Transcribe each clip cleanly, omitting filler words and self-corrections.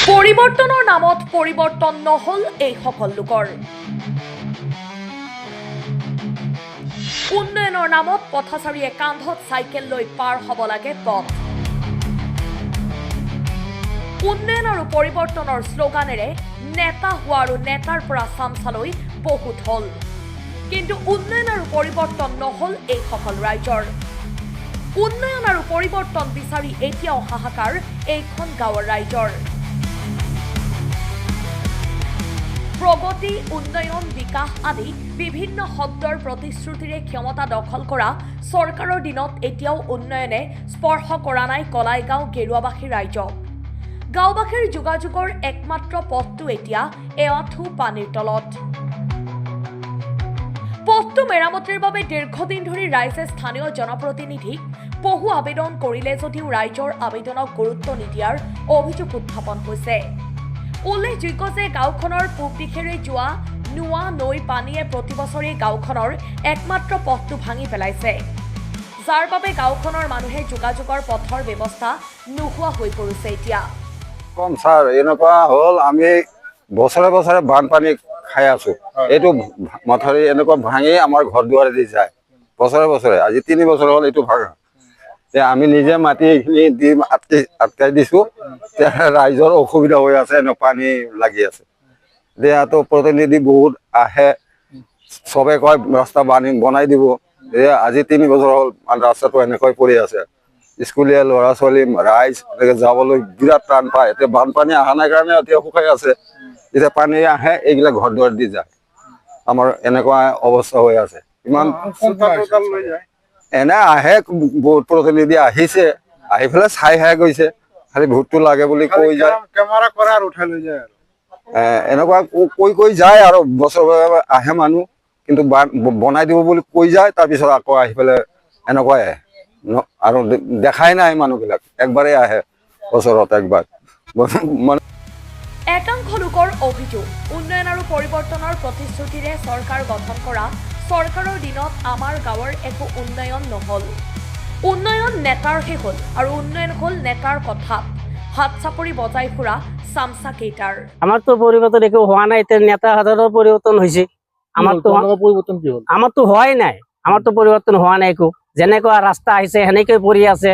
পৰিৱৰ্তনৰ নামত পৰিৱৰ্তন নহল এই সকল লোকৰ। উন্নয়নৰ নামত পথচাৰীয়ে কান্ধত চাইকেল লৈ পাৰ হ'ব লাগে পথ। উন্নয়ন আৰু পৰিৱৰ্তনৰ শ্লোগানেৰে নেতা হোৱা আৰু নেতাৰ পৰা চামচালৈ বহুত হল, কিন্তু উন্নয়ন আৰু পৰিৱৰ্তন নহল এই সকল ৰাইজৰ। উন্নয়ন আৰু পৰিৱৰ্তন বিচাৰি এতিয়াও হাহাকাৰ এইখন গাঁৱৰ ৰাইজৰ। প্ৰগতি, উন্নয়ন, বিকাশ আদি বিভিন্ন শব্দৰ প্ৰতিশ্ৰুতিৰে ক্ষমতা দখল কৰা চৰকাৰৰ দিনত এতিয়াও উন্নয়নে স্পৰ্শ কৰা নাই কলাইগাঁও গেৰুৱাবাসী ৰাইজক। গাঁওবাসীৰ যোগাযোগৰ একমাত্ৰ পথটো এতিয়া এৱাথু পানীৰ তলত। পথটো মেৰামতিৰ বাবে দীৰ্ঘদিন ধৰি ৰাইজে স্থানীয় জনপ্ৰতিনিধিক বহু আবেদন কৰিলে যদিও ৰাইজৰ আবেদনক গুৰুত্ব নিদিয়াৰ অভিযোগ উত্থাপন হৈছে। উল্লেখযোগ্য যে গাঁওখনৰ পূব দিশেৰে যোৱা নোৱা নৈ পানীয়ে প্ৰতিবছৰে গাঁওখনৰ একমাত্ৰ পথটো ভাঙি পেলাইছে, যাৰ বাবে গাঁওখনৰ মানুহে যোগাযোগৰ পথৰ ব্যৱস্থা নোহোৱা হৈ পৰিছে। এতিয়া কম ছাৰ, এনেকুৱা হ'ল আমি বছৰে বছৰে বানপানী খাই আছো। এইটো মথাউৰি এনেকুৱা ভাঙি আমাৰ ঘৰ দুৱাৰেদি যায় বছৰে বছৰে। আজি 3 বছৰ হ'ল এইটো ভাঙা। আমি নিজে মাটি এইখিনি দি আটকাই দিছো, ৰাইজৰ অসুবিধা হৈ আছে, এনে পানী লাগি আছে। ইয়াতো প্ৰতিনিধি বহুত আহে, চবে কয় ৰাস্তা বনাই দিব। আজি 3 বছৰ হ'ল ৰাস্তাটো এনেকৈ পৰি আছে। স্কুলীয়া ল'ৰা ছোৱালী ৰাইজ এনেকে যাবলৈ বিৰাট টান পায়। এতিয়া বানপানী অহা নাই কাৰণে এতিয়া শুকাই আছে। যেতিয়া পানী আহে এইগিলা ঘৰ দুৱাৰ দি যায়। আমাৰ এনেকুৱা অৱস্থা হৈ আছে। ইমান এনে আহে, বহুত প্ৰতিনিধি আহিছে, আহি পেলাই চাইহে গৈছে। খালি ভোটটো লাগে বুলি কৈ যায়, উঠাই লৈ যায়। এনেকুৱা কৈ যায় আৰু বছৰ আহে মানুহ, কিন্তু বনাই দিব বুলি কৈ যায়, তাৰপিছত আকৌ আহি পেলাই এনেকুৱাই আৰু দেখাই নাই মানুহবিলাক। একবাৰেই আহে বছৰত একবাৰ। একাংশ লোকৰ অভিযোগ, উন্নয়ন আৰু পৰিৱৰ্তনৰ প্ৰতিশ্ৰুতিৰে চৰকাৰ গঠন কৰা চৰকাৰৰ দিনত আমাৰ গাঁৱৰ একো উন্নয়ন নহল। উন্নয়ন নেতাৰহে হ'ল আৰু উন্নয়ন হ'ল নেতাৰ কথাত হাত চাপৰি বজাই ফুৰা চামচা কেইটাৰ। আমাৰতো পৰিৱৰ্তন একো হোৱা নাই। এতিয়া নেতা হাজাৰৰ পৰিৱৰ্তন হৈছে, আমাৰতো হোৱাই নাই। আমাৰতো পৰিৱৰ্তন হোৱা নাই একো। যেনেকুৱা ৰাস্তা আহিছে সেনেকৈ পৰি আছে।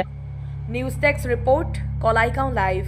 News desk report, Kalaigaon live.